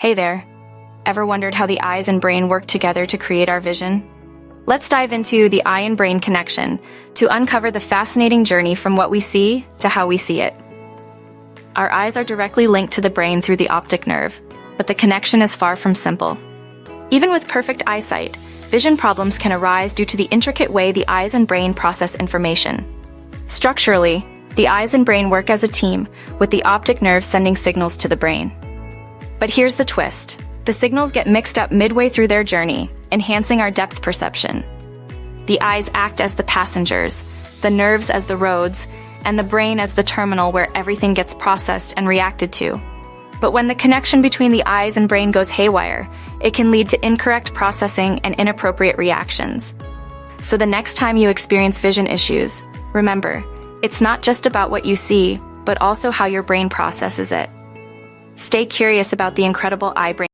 Hey there. Ever wondered how the eyes and brain work together to create our vision? Let's dive into the eye and brain connection to uncover the fascinating journey from what we see to how we see it. Our eyes are directly linked to the brain through the optic nerve, but the connection is far from simple. Even with perfect eyesight, vision problems can arise due to the intricate way the eyes and brain process information. Structurally, the eyes and brain work as a team, with the optic nerve sending signals to the brain. But here's the twist. The signals get mixed up midway through their journey, enhancing our depth perception. The eyes act as the passengers, the nerves as the roads, and the brain as the terminal where everything gets processed and reacted to. But when the connection between the eyes and brain goes haywire, it can lead to incorrect processing and inappropriate reactions. So the next time you experience vision issues, remember, it's not just about what you see, but also how your brain processes it. Stay curious about the incredible eye-brain